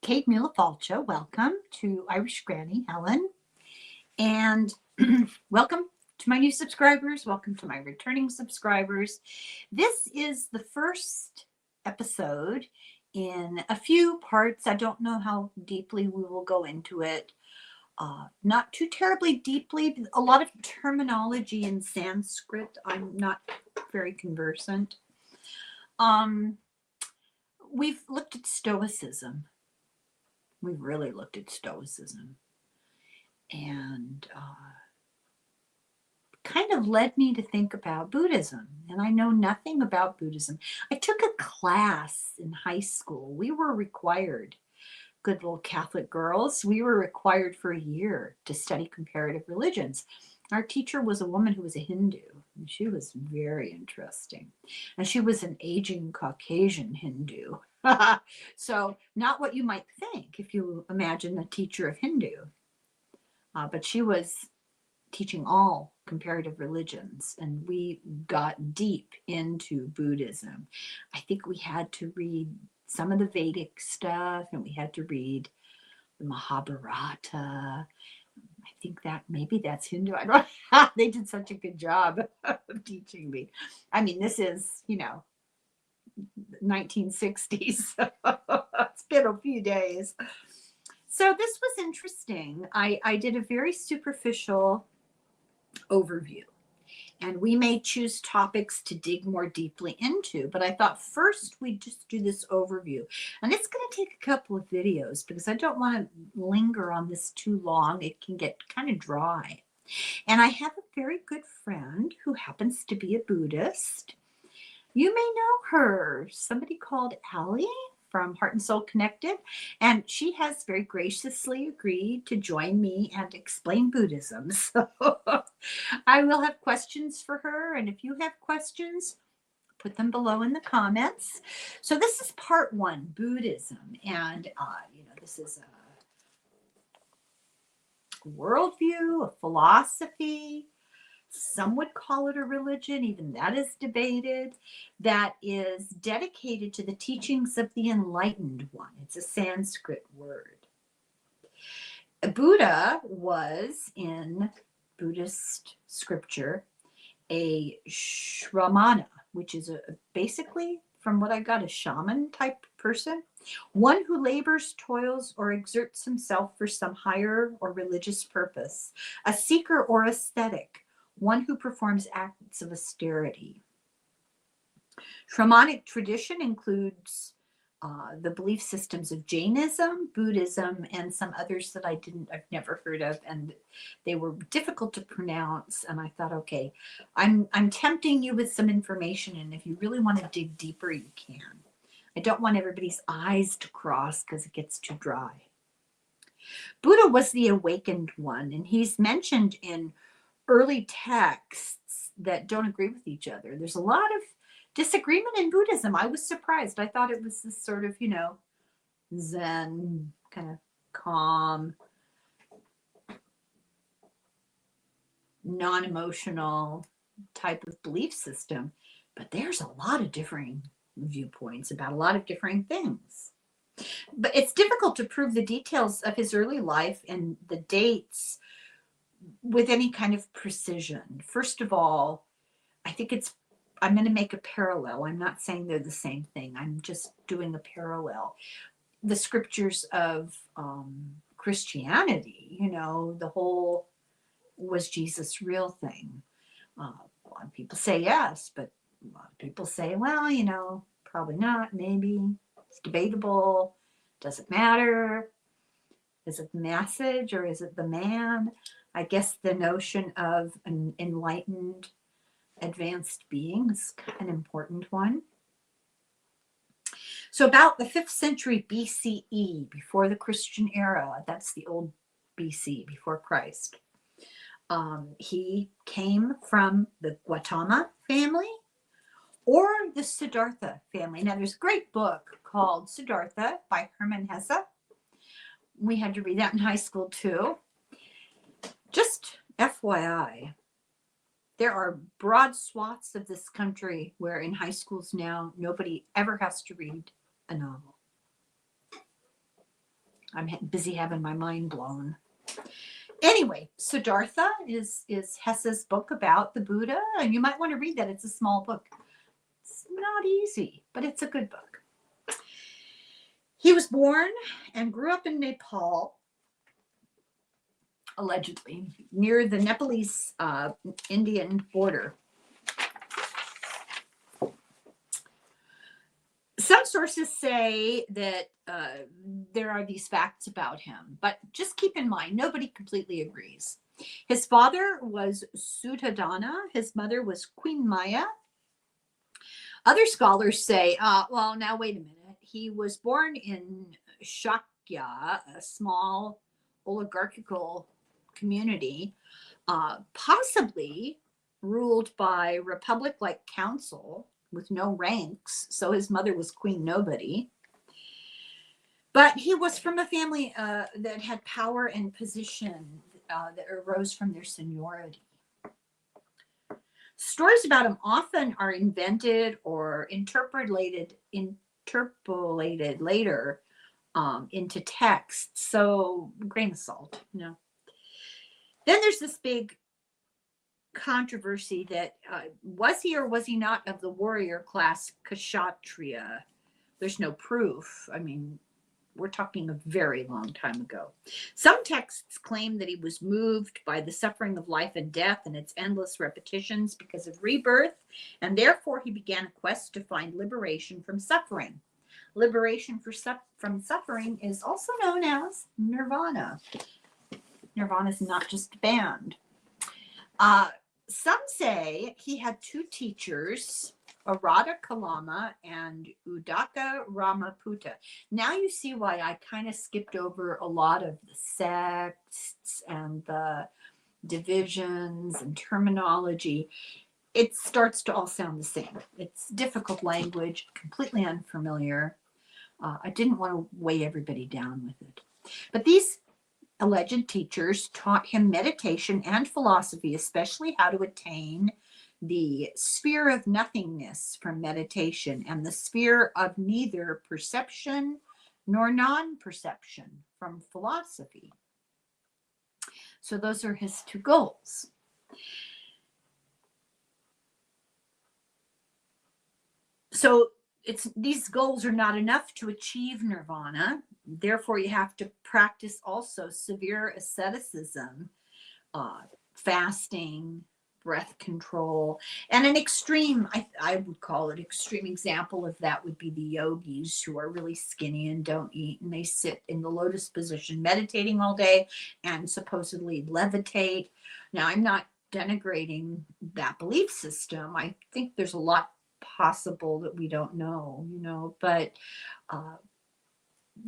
Kate Mulafalcha, welcome to Irish Granny Helen, and welcome to my new subscribers. Welcome to my returning subscribers. This is the first episode in a few parts. I don't know how deeply we will go into it. Not too terribly deeply. A lot of terminology in Sanskrit. I'm not very conversant. We've looked at Stoicism. We've really looked at Stoicism, and kind of led me to think about Buddhism. And I know nothing about Buddhism. I took a class in high school. We were required, good little Catholic girls, we were required for a year to study comparative religions. Our teacher was a woman who was a Hindu, and she was very interesting. And she was an aging Caucasian Hindu. So, not what you might think if you imagine a teacher of Hindu. But she was teaching all comparative religions, and we got deep into Buddhism. I think we had to read some of the Vedic stuff, and we had to read the Mahabharata. I think that maybe that's Hindu. I don't. They did such a good job of teaching me. I mean, this is 1960s. It's been a few days. So this was interesting. I did a very superficial overview, and we may choose topics to dig more deeply into, but I thought first we'd just do this overview, and it's going to take a couple of videos because I don't want to linger on this too long. It can get kind of dry. And I have a very good friend who happens to be a Buddhist. You may know her, somebody called Allie from Heart and Soul Connected, and she has very graciously agreed to join me and explain Buddhism. So I will have questions for her, and if you have questions, put them below in the comments. So this is part one, Buddhism, and this is a worldview, a philosophy. Some would call it a religion, even that is debated, that is dedicated to the teachings of the enlightened one. It's a Sanskrit word. Buddha was, in Buddhist scripture, a shramana, which is basically, from what I got, a shaman type person, one who labors, toils, or exerts himself for some higher or religious purpose, a seeker or ascetic, one who performs acts of austerity. Shamanic tradition includes the belief systems of Jainism, Buddhism, and some others that I've never heard of, and they were difficult to pronounce. And I thought, okay, I'm tempting you with some information, and if you really want to dig deeper, you can. I don't want everybody's eyes to cross because it gets too dry. Buddha was the awakened one, and he's mentioned in early texts that don't agree with each other. There's a lot of disagreement in Buddhism. I was surprised. I thought it was this sort of, Zen, kind of calm, non-emotional type of belief system. But there's a lot of differing viewpoints about a lot of differing things. But it's difficult to prove the details of his early life and the dates with any kind of precision. First of all, I'm going to make a parallel. I'm not saying they're the same thing. I'm just doing a parallel. The scriptures of Christianity, the whole was Jesus real thing. A lot of people say yes, but a lot of people say, well, probably not, maybe. It's debatable. Does it matter? Is it the message or is it the man? I guess the notion of an enlightened, advanced being is an important one. So about the 5th century BCE, before the Christian era, that's the old BC, before Christ, he came from the Gautama family or the Siddhartha family. Now, there's a great book called Siddhartha by Hermann Hesse. We had to read that in high school too. Just FYI, there are broad swaths of this country where in high schools now, nobody ever has to read a novel. I'm busy having my mind blown. Anyway, Siddhartha is Hesse's book about the Buddha, and you might want to read that. It's a small book. It's not easy, but it's a good book. He was born and grew up in Nepal, allegedly, near the Nepalese Indian border. Some sources say that there are these facts about him, but just keep in mind, nobody completely agrees. His father was Suddhodana. His mother was Queen Maya. Other scholars say, well, now wait a minute. He was born in Shakya, a small oligarchical community, possibly ruled by republic-like council with no ranks. So his mother was Queen Nobody. But he was from a family that had power and position that arose from their seniority. Stories about him often are invented or interpolated later into text. So grain of salt, you know. Then there's this big controversy that was he or was he not of the warrior class Kshatriya? There's no proof. I mean, we're talking a very long time ago. Some texts claim that he was moved by the suffering of life and death and its endless repetitions because of rebirth, and therefore he began a quest to find liberation from suffering. Liberation from suffering is also known as nirvana. Nirvana is not just a band. Some say he had two teachers, Arada Kalama and Udaka Ramaputta. Now you see why I kind of skipped over a lot of the sects and the divisions and terminology. It starts to all sound the same. It's difficult language, completely unfamiliar. I didn't want to weigh everybody down with it. But these alleged teachers taught him meditation and philosophy, especially how to attain the sphere of nothingness from meditation and the sphere of neither perception nor non-perception from philosophy. So those are his two goals. So these goals are not enough to achieve nirvana. Therefore, you have to practice also severe asceticism, fasting, breath control, and an extreme, I would call it extreme example of that would be the yogis who are really skinny and don't eat, and they sit in the lotus position meditating all day and supposedly levitate. Now, I'm not denigrating that belief system. I think there's a lot possible that we don't know, you know, but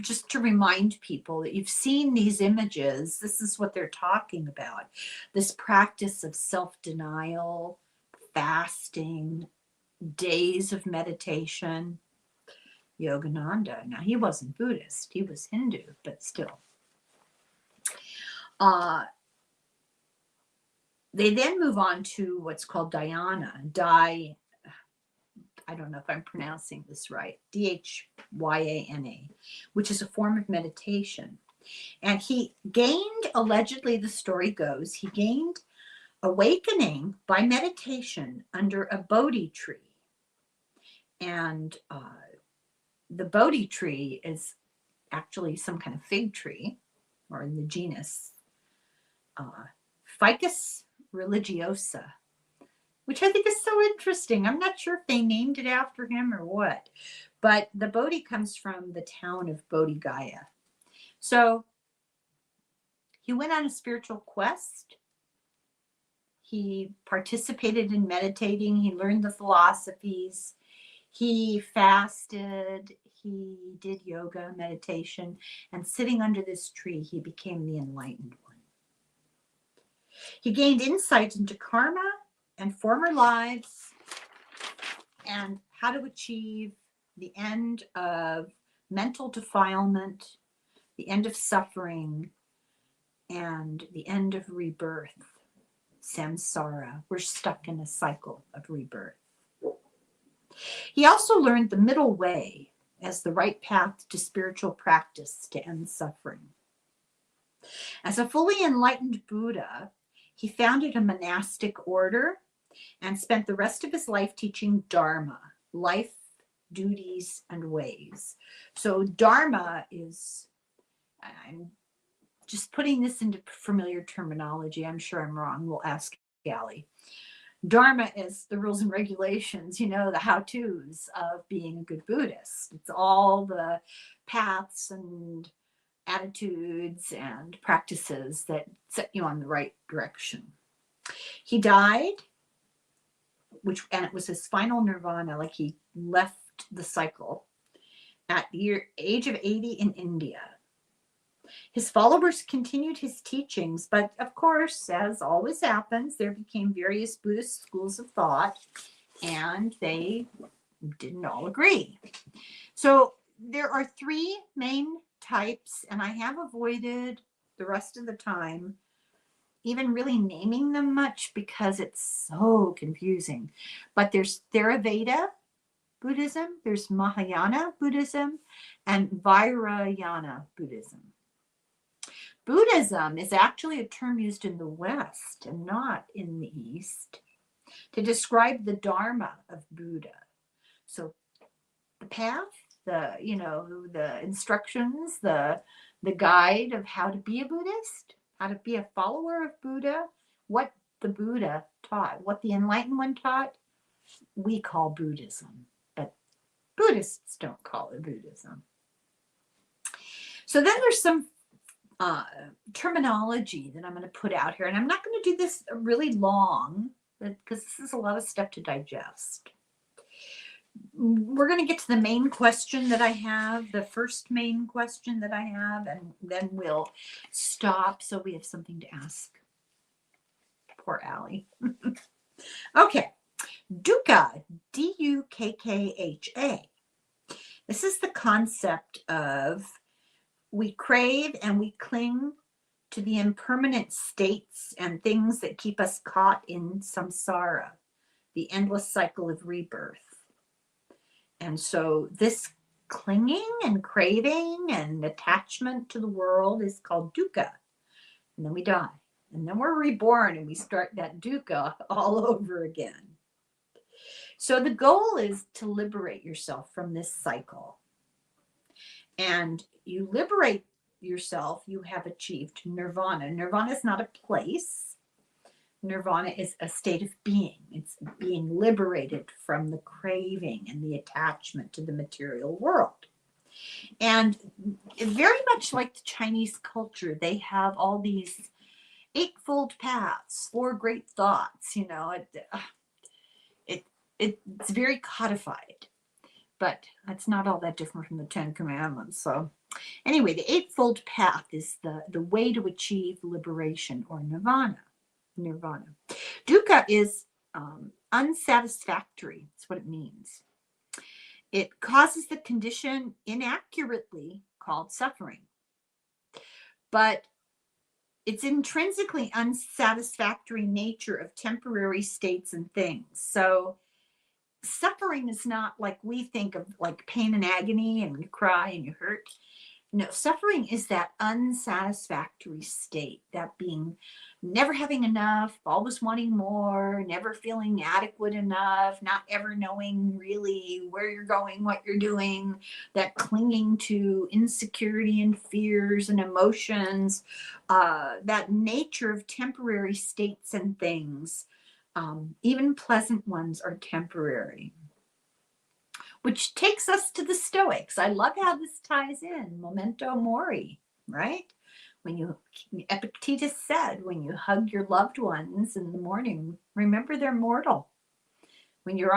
just to remind people that you've seen these images, this is what they're talking about. This practice of self-denial, fasting, days of meditation. Yogananda, now he wasn't Buddhist, he was Hindu, but still. They then move on to what's called dhyana, I don't know if I'm pronouncing this right, Dhyana, which is a form of meditation. And he gained, allegedly the story goes, he gained awakening by meditation under a Bodhi tree. And the Bodhi tree is actually some kind of fig tree, or in the genus Ficus religiosa, which I think is so interesting. I'm not sure if they named it after him or what, but the Bodhi comes from the town of Bodhi Gaya. So he went on a spiritual quest. He participated in meditating. He learned the philosophies. He fasted. He did yoga, meditation, and sitting under this tree, he became the enlightened one. He gained insight into karma and former lives and how to achieve the end of mental defilement, the end of suffering, and the end of rebirth, samsara. We're stuck in a cycle of rebirth. He also learned the middle way, as the right path to spiritual practice to end suffering. As a fully enlightened Buddha, he founded a monastic order and spent the rest of his life teaching Dharma, life, duties, and ways. So Dharma is, I'm just putting this into familiar terminology. I'm sure I'm wrong. We'll ask Allie. Dharma is the rules and regulations, the how-tos of being a good Buddhist. It's all the paths and attitudes and practices that set you on the right direction. He died, and it was his final nirvana, like he left the cycle at the age of 80 in India. His followers continued his teachings, but of course, as always happens, there became various Buddhist schools of thought, and they didn't all agree. So there are three main types, and I have avoided the rest of the time even really naming them much because it's so confusing. But there's Theravada Buddhism, there's Mahayana Buddhism, and Vajrayana Buddhism. Buddhism is actually a term used in the West and not in the East to describe the Dharma of Buddha. So the path, the instructions, the guide of how to be a Buddhist, how to be a follower of Buddha, what the Buddha taught, what the enlightened one taught, we call Buddhism, but Buddhists don't call it Buddhism. So then there's some terminology that I'm going to put out here, and I'm not going to do this really long because this is a lot of stuff to digest. We're going to get to the main question that I have, the first main question that I have, and then we'll stop so we have something to ask. Poor Allie. Okay. Dukkha, D-U-K-K-H-A. This is the concept of we crave and we cling to the impermanent states and things that keep us caught in samsara, the endless cycle of rebirth. And so this clinging and craving and attachment to the world is called dukkha. And then we die. And then we're reborn and we start that dukkha all over again. So the goal is to liberate yourself from this cycle. And you liberate yourself, you have achieved nirvana. Nirvana is not a place. Nirvana is a state of being. It's being liberated from the craving and the attachment to the material world. And very much like the Chinese culture, they have all these eightfold paths, 4 great thoughts, it's very codified, but it's not all that different from the 10 Commandments. So anyway, the eightfold path is the way to achieve liberation or nirvana. Dukkha is unsatisfactory. That's what it means. It causes the condition inaccurately called suffering. But it's intrinsically unsatisfactory nature of temporary states and things. So suffering is not like we think of like pain and agony and you cry and you hurt. No, suffering is that unsatisfactory state, that being never having enough, always wanting more, never feeling adequate enough, not ever knowing really where you're going, what you're doing, that clinging to insecurity and fears and emotions, that nature of temporary states and things, even pleasant ones are temporary. Which takes us to the Stoics. I love how this ties in. Memento mori, right? Epictetus said, when you hug your loved ones in the morning, remember they're mortal. When you're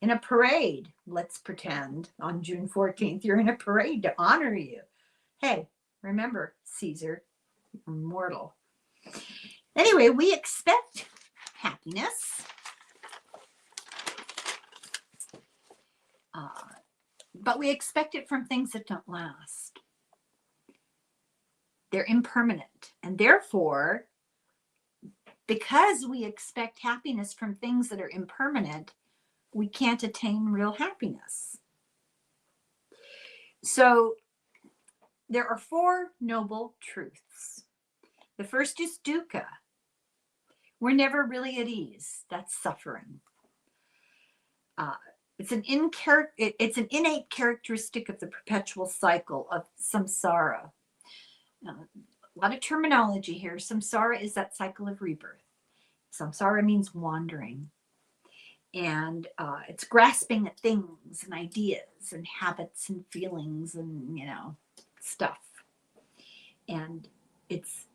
in a parade, let's pretend on June 14th, you're in a parade to honor you. Hey, remember, Caesar, you're mortal. Anyway, we expect happiness. But we expect it from things that don't last. They're impermanent. And therefore, because we expect happiness from things that are impermanent, we can't attain real happiness. So there are 4 noble truths. The first is dukkha. We're never really at ease. That's suffering. It's an innate characteristic of the perpetual cycle of samsara. A lot of terminology here. Samsara is that cycle of rebirth. Samsara means wandering. And it's grasping at things and ideas and habits and feelings and, stuff. And it's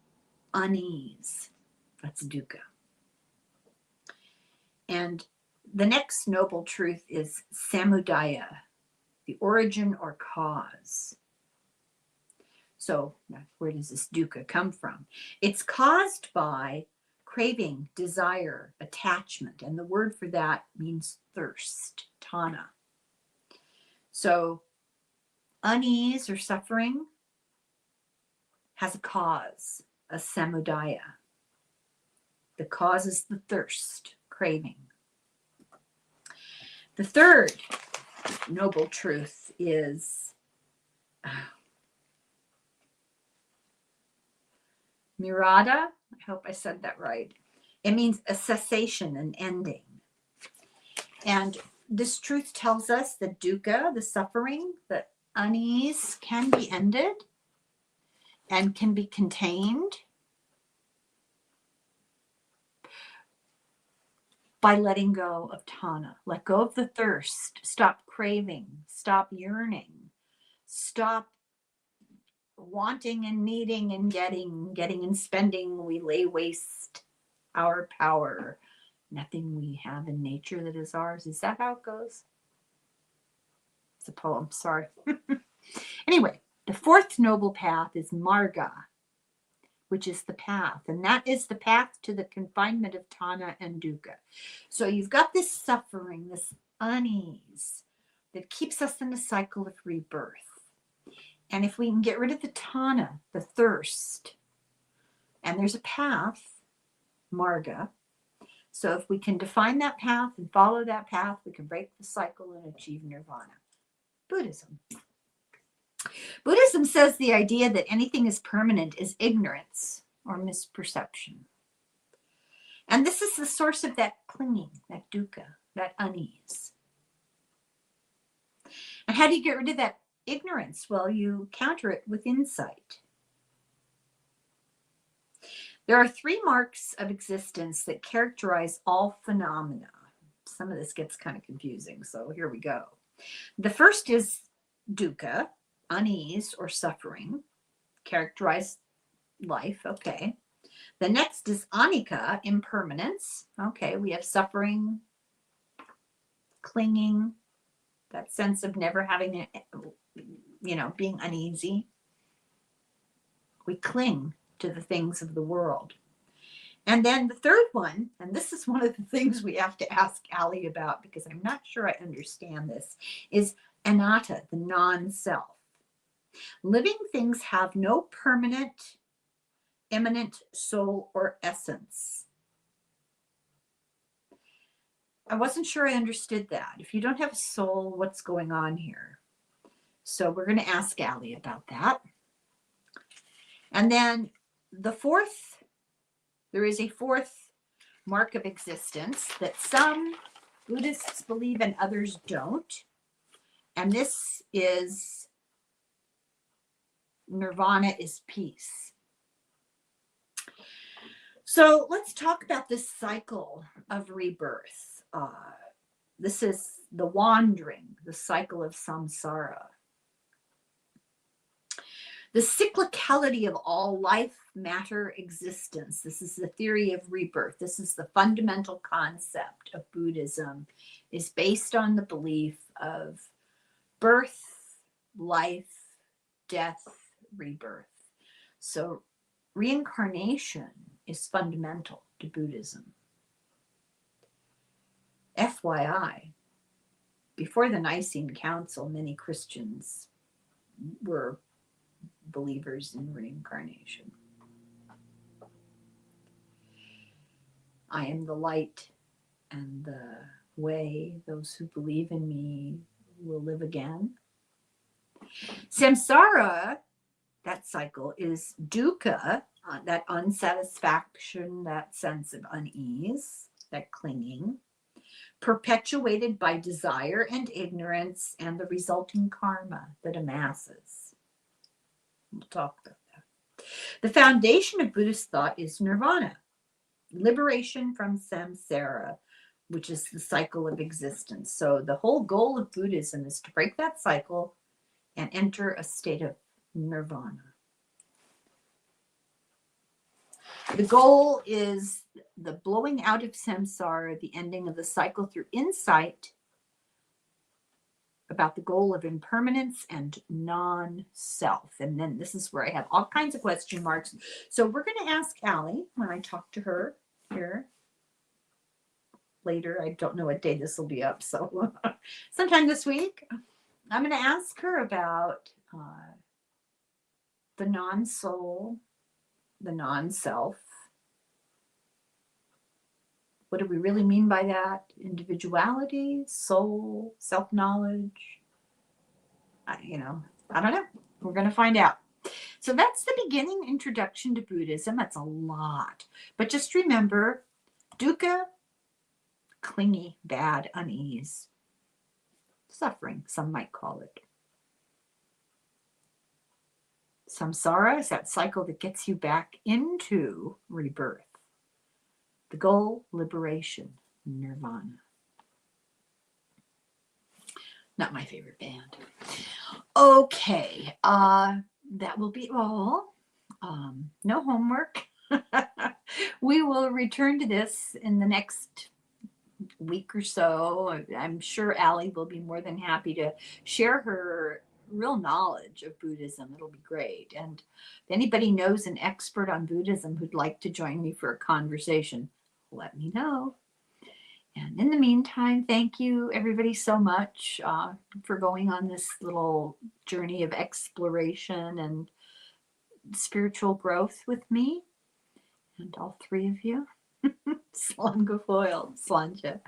unease. That's dukkha. And the next noble truth is samudaya, the origin or cause. So where does this dukkha come from? It's caused by craving, desire, attachment. And the word for that means thirst, tana. So unease or suffering has a cause, a samudaya. The cause is the thirst, craving. The third noble truth is mirada. I hope I said that right. It means a cessation, an ending. And this truth tells us that dukkha, the suffering, the unease can be ended and can be contained by letting go of tana. Let go of the thirst. Stop craving. Stop yearning. Stop wanting and needing and getting and spending. We lay waste our power. Nothing we have in nature that is ours. Is that how it goes? It's a poem, sorry. Anyway, the fourth noble path is marga, which is the path. And that is the path to the confinement of tana and dukkha. So you've got this suffering, this unease that keeps us in a cycle of rebirth. And if we can get rid of the tana, the thirst, and there's a path, marga. So if we can define that path and follow that path, we can break the cycle and achieve nirvana. Buddhism. Buddhism says the idea that anything is permanent is ignorance or misperception. And this is the source of that clinging, that dukkha, that unease. And how do you get rid of that ignorance? Well, you counter it with insight. There are 3 marks of existence that characterize all phenomena. Some of this gets kind of confusing, so here we go. The first is dukkha, unease or suffering, characterize life, okay. The next is anicca, impermanence. Okay, we have suffering, clinging, that sense of never having it, being uneasy. We cling to the things of the world. And then the third one, and this is one of the things we have to ask Ali about because I'm not sure I understand this, is anatta, the non-self. Living things have no permanent, immanent soul or essence. I wasn't sure I understood that. If you don't have a soul, what's going on here? So we're going to ask Ali about that. And then there is a fourth mark of existence that some Buddhists believe and others don't. And this is nirvana, is peace. So let's talk about this cycle of rebirth. This is the wandering, the cycle of samsara. The cyclicality of all life, matter, existence. This is the theory of rebirth. This is the fundamental concept of Buddhism, is based on the belief of birth, life, death, rebirth. So reincarnation is fundamental to Buddhism. FYI, before the Nicene Council, many Christians were believers in reincarnation. I am the light and the way. Those who believe in me will live again. Samsara, that cycle, is dukkha, that unsatisfaction, that sense of unease, that clinging, perpetuated by desire and ignorance and the resulting karma that amasses. We'll talk about that. The foundation of Buddhist thought is nirvana, liberation from samsara, which is the cycle of existence. So the whole goal of Buddhism is to break that cycle and enter a state of nirvana. The goal is the blowing out of samsara, the ending of the cycle through insight about the goal of impermanence and non-self. And then this is where I have all kinds of question marks. So we're going to ask Allie when I talk to her here later. I don't know what day this will be up, so sometime this week. I'm going to ask her about the non-soul, the non-self. What do we really mean by that? Individuality, soul, self-knowledge? I don't know. We're going to find out. So that's the beginning introduction to Buddhism. That's a lot. But just remember, dukkha, clingy, bad, unease, suffering, some might call it. Samsara is that cycle that gets you back into rebirth. The goal, liberation, nirvana. Not my favorite band. Okay, that will be all. No homework. We will return to this in the next week or so. I'm sure Allie will be more than happy to share her real knowledge of Buddhism. It'll be great. And if anybody knows an expert on Buddhism who'd like to join me for a conversation, let me know. And in the meantime, thank you everybody so much for going on this little journey of exploration and spiritual growth with me and all three of you. Slanga foil, slanja.